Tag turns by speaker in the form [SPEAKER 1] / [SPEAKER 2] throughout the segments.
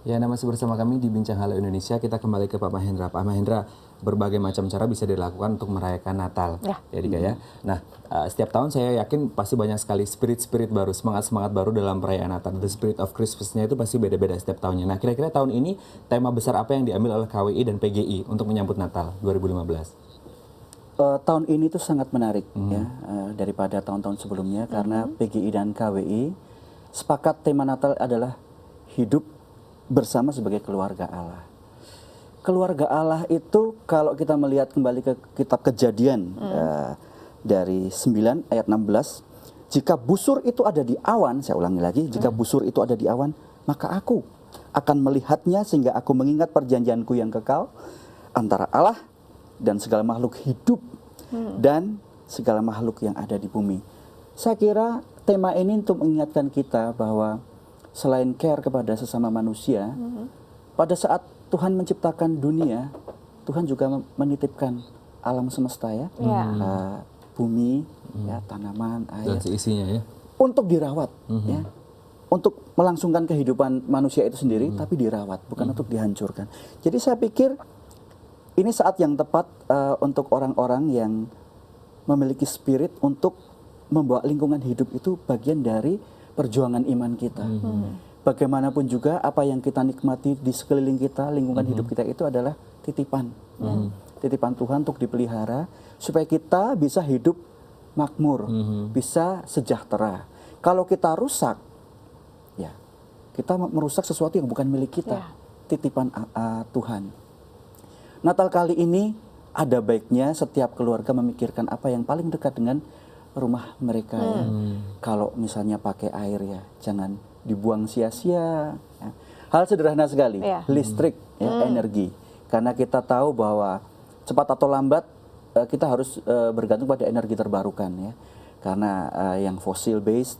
[SPEAKER 1] Ya, Anda masih bersama kami di Bincang Halo Indonesia. Kita kembali ke Pak Mahendra. Pak Mahendra, berbagai macam cara bisa dilakukan untuk merayakan Natal. Ya, Dika ya. Nah, setiap tahun saya yakin pasti banyak sekali spirit-spirit baru, semangat-semangat baru dalam perayaan Natal. The Spirit of Christmas-nya itu pasti beda-beda setiap tahunnya. Nah, kira-kira tahun ini tema besar apa yang diambil oleh KWI dan PGI untuk menyambut Natal 2015?
[SPEAKER 2] Tahun ini tuh sangat menarik ya daripada tahun-tahun sebelumnya karena PGI dan KWI sepakat tema Natal adalah hidup bersama sebagai keluarga Allah. Keluarga Allah itu kalau kita melihat kembali ke kitab Kejadian dari 9 ayat 16, jika busur itu ada di awan, saya ulangi lagi, jika busur itu ada di awan, maka aku akan melihatnya sehingga aku mengingat perjanjianku yang kekal antara Allah dan segala makhluk hidup dan segala makhluk yang ada di bumi. Saya kira tema ini untuk mengingatkan kita bahwa selain care kepada sesama manusia, pada saat Tuhan menciptakan dunia, Tuhan juga menitipkan alam semesta ya, bumi, ya, tanaman, air,
[SPEAKER 1] Dan seisinya ya.
[SPEAKER 2] untuk dirawat, ya, untuk melangsungkan kehidupan manusia itu sendiri, tapi dirawat, bukan untuk dihancurkan. Jadi saya pikir ini saat yang tepat untuk orang-orang yang memiliki spirit untuk membawa lingkungan hidup itu bagian dari perjuangan iman kita. Bagaimanapun juga apa yang kita nikmati di sekeliling kita, lingkungan hidup kita itu adalah titipan. Titipan Tuhan untuk dipelihara supaya kita bisa hidup makmur, bisa sejahtera. Kalau kita rusak, ya kita merusak sesuatu yang bukan milik kita. Titipan Tuhan. Natal kali ini ada baiknya setiap keluarga memikirkan apa yang paling dekat dengan rumah mereka ya. Kalau misalnya pakai air ya, jangan dibuang sia-sia. Ya. Hal sederhana sekali, listrik, ya, energi. Karena kita tahu bahwa cepat atau lambat kita harus bergantung pada energi terbarukan ya. Karena yang fossil based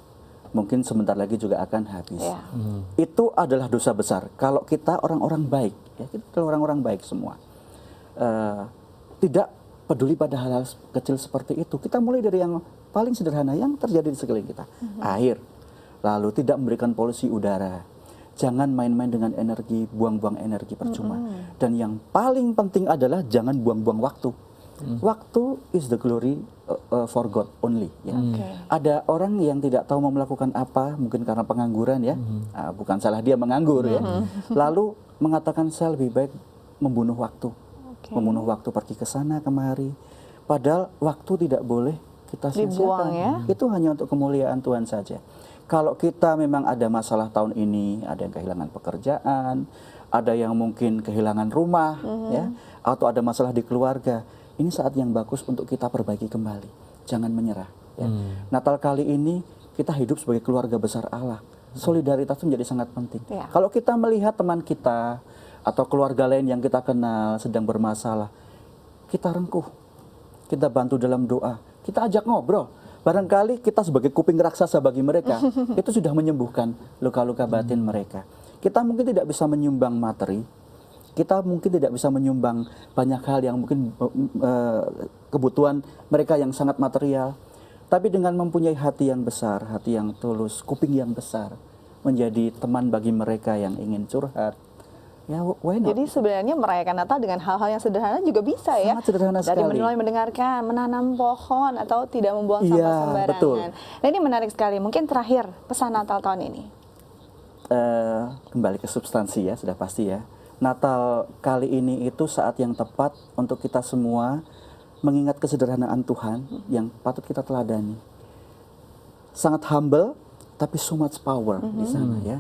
[SPEAKER 2] mungkin sebentar lagi juga akan habis. Itu adalah dosa besar. Kalau kita orang-orang baik, ya, kita orang-orang baik semua, tidak peduli pada hal-hal kecil seperti itu. Kita mulai dari yang paling sederhana yang terjadi di sekeliling kita. Air. Lalu tidak memberikan polusi udara. Jangan main-main dengan energi, buang-buang energi percuma. Dan yang paling penting adalah jangan buang-buang waktu. Waktu is the glory for God only. Ya. Ada orang yang tidak tahu mau melakukan apa, mungkin karena pengangguran ya. Bukan salah dia menganggur ya. Lalu mengatakan saya lebih baik membunuh waktu. Membunuh waktu pergi ke sana kemari. Padahal waktu tidak boleh kita sia-siakan.
[SPEAKER 3] Ya?
[SPEAKER 2] Itu hanya untuk kemuliaan Tuhan saja. Kalau kita memang ada masalah tahun ini, ada yang kehilangan pekerjaan, ada yang mungkin kehilangan rumah, ya, atau ada masalah di keluarga, ini saat yang bagus untuk kita perbaiki kembali. Jangan menyerah. Ya. Natal kali ini kita hidup sebagai keluarga besar Allah. Solidaritas itu menjadi sangat penting. Kalau kita melihat teman kita atau keluarga lain yang kita kenal sedang bermasalah, kita rengkuh, kita bantu dalam doa, kita ajak ngobrol. Barangkali kita sebagai kuping raksasa bagi mereka, itu sudah menyembuhkan luka-luka batin mereka. Kita mungkin tidak bisa menyumbang materi, kita mungkin tidak bisa menyumbang banyak hal yang mungkin kebutuhan mereka yang sangat material. Tapi dengan mempunyai hati yang besar, hati yang tulus, kuping yang besar, menjadi teman bagi mereka yang ingin curhat, ya, why not?
[SPEAKER 3] Jadi sebenarnya merayakan Natal dengan hal-hal yang sederhana juga bisa ya.
[SPEAKER 2] Sangat sederhana
[SPEAKER 3] Dari
[SPEAKER 2] sekali.
[SPEAKER 3] mulai mendengarkan, menanam pohon atau tidak membuang sampah sembarangan.
[SPEAKER 2] Betul.
[SPEAKER 3] Nah, ini menarik sekali. Mungkin terakhir pesan Natal tahun ini.
[SPEAKER 2] Kembali ke substansi ya, sudah pasti ya. Natal kali ini itu saat yang tepat untuk kita semua mengingat kesederhanaan Tuhan yang patut kita teladani. Sangat humble, tapi so much power di sana ya.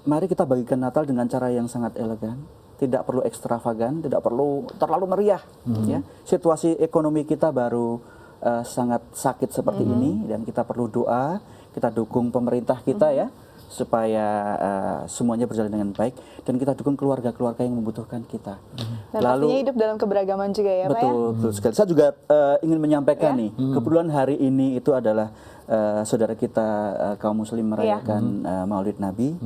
[SPEAKER 2] Mari kita bagikan Natal dengan cara yang sangat elegan, tidak perlu ekstravagan, tidak perlu terlalu meriah. Ya. Situasi ekonomi kita baru sangat sakit seperti ini dan kita perlu doa, kita dukung pemerintah kita ya supaya semuanya berjalan dengan baik dan kita dukung keluarga-keluarga yang membutuhkan kita.
[SPEAKER 3] Dan pastinya hidup dalam keberagaman juga ya, Pak ya.
[SPEAKER 2] Betul sekali. Saya juga ingin menyampaikan nih, kebetulan hari ini itu adalah saudara kita kaum muslim merayakan Maulid Nabi.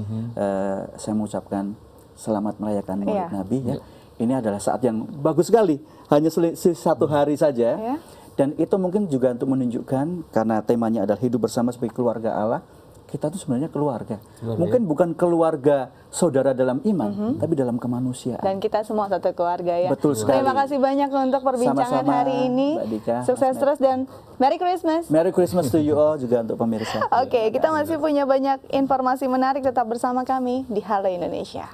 [SPEAKER 2] Saya mengucapkan selamat merayakan Maulid Nabi ya. Ini adalah saat yang bagus sekali, hanya satu hari saja. Dan itu mungkin juga untuk menunjukkan, karena temanya adalah hidup bersama sebagai keluarga Allah, kita tuh sebenarnya keluarga. Mungkin bukan keluarga saudara dalam iman, tapi dalam kemanusiaan.
[SPEAKER 3] Dan kita semua satu keluarga ya.
[SPEAKER 2] Betul sekali.
[SPEAKER 3] Terima kasih banyak untuk perbincangan
[SPEAKER 2] Sama-sama,
[SPEAKER 3] hari ini.
[SPEAKER 2] Mbak Dika,
[SPEAKER 3] Sukses
[SPEAKER 2] Mas
[SPEAKER 3] terus dan Merry Christmas.
[SPEAKER 2] Merry Christmas to you all juga untuk pemirsa.
[SPEAKER 3] Oke, kita masih punya banyak informasi menarik, tetap bersama kami di Halo Indonesia.